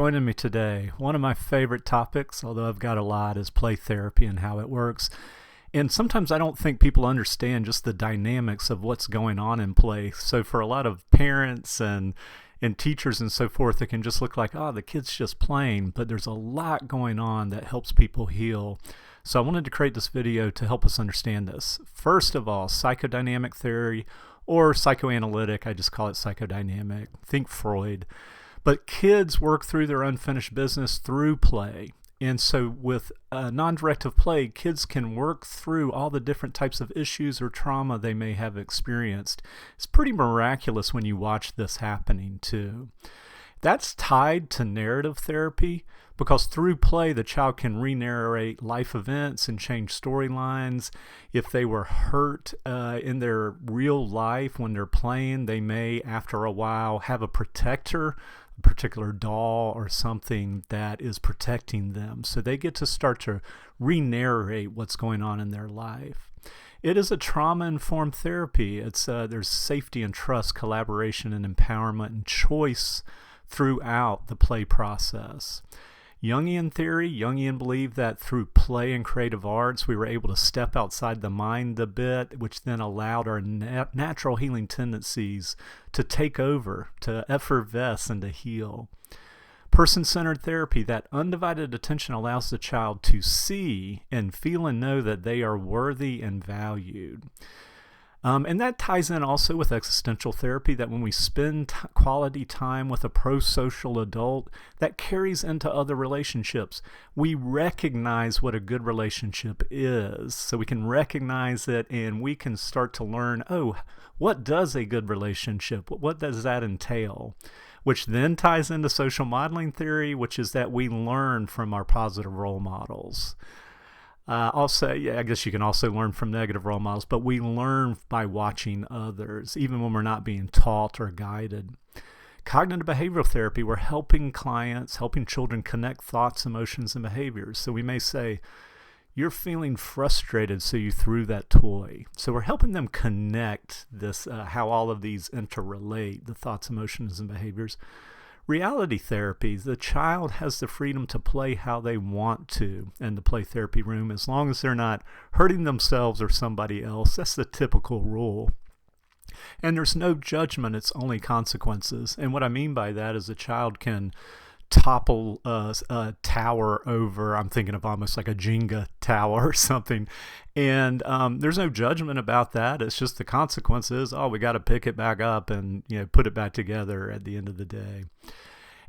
Joining me today, one of my favorite topics, although I've got a lot, is play therapy and how it works. And sometimes I don't think people understand just the dynamics of what's going on in play. So for a lot of parents and teachers and so forth, it can just look like, oh, the kid's just playing, but there's a lot going on that helps people heal. So I wanted to create this video to help us understand this. First of all, psychodynamic theory or psychoanalytic, I just call it psychodynamic, think Freud. But kids work through their unfinished business through play. And so with non-directive play, kids can work through all the different types of issues or trauma they may have experienced. It's pretty miraculous when you watch this happening too. That's tied to narrative therapy because through play, the child can re-narrate life events and change storylines. If they were hurt in their real life when they're playing, they may, after a while, have a protector, a particular doll or something that is protecting them. So they get to start to re-narrate what's going on in their life. It is a trauma-informed therapy. There's safety and trust, collaboration and empowerment and choice throughout the play process. Jungian theory, Jungian believed that through play and creative arts, we were able to step outside the mind a bit, which then allowed our natural healing tendencies to take over, to effervesce and to heal. Person-centered therapy, that undivided attention allows the child to see and feel and know that they are worthy and valued. And that ties in also with existential therapy, that when we spend quality time with a pro-social adult, that carries into other relationships. We recognize what a good relationship is, so we can recognize it and we can start to learn, oh, what does a good relationship? What does that entail? Which then ties into social modeling theory, which is that we learn from our positive role models. Also, yeah, I guess you can also learn from negative role models, but we learn by watching others, even when we're not being taught or guided. Cognitive behavioral therapy, we're helping clients, helping children connect thoughts, emotions, and behaviors. So we may say, you're feeling frustrated, so you threw that toy. So we're helping them connect this, how all of these interrelate, the thoughts, emotions, and behaviors. Reality therapy, the child has the freedom to play how they want to in the play therapy room as long as they're not hurting themselves or somebody else. That's the typical rule. And there's no judgment, it's only consequences. And what I mean by that is a child can topple a tower over, I'm thinking of almost like a Jenga tower or something, and there's no judgment about that. It's just the consequences. Oh, we got to pick it back up and put it back together at the end of the day.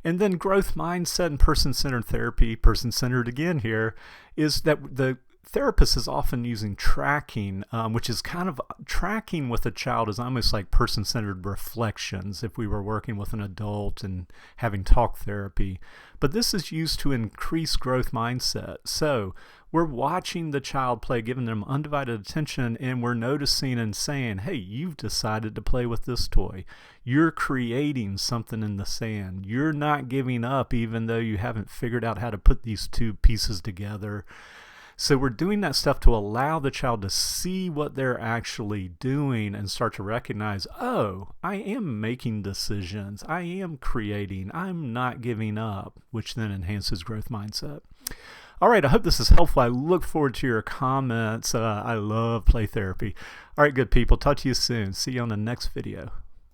And then growth mindset and person-centered therapy, person-centered again here, is that the therapist is often using tracking, which is kind of tracking with a child is almost like person-centered reflections if we were working with an adult and having talk therapy. But this is used to increase growth mindset. So we're watching the child play, giving them undivided attention, and we're noticing and saying, hey, you've decided to play with this toy. You're creating something in the sand. You're not giving up even though you haven't figured out how to put these two pieces together. So we're doing that stuff to allow the child to see what they're actually doing and start to recognize, oh, I am making decisions. I am creating. I'm not giving up, which then enhances growth mindset. All right, I hope this is helpful. I look forward to your comments. I love play therapy. All right, good people. Talk to you soon. See you on the next video.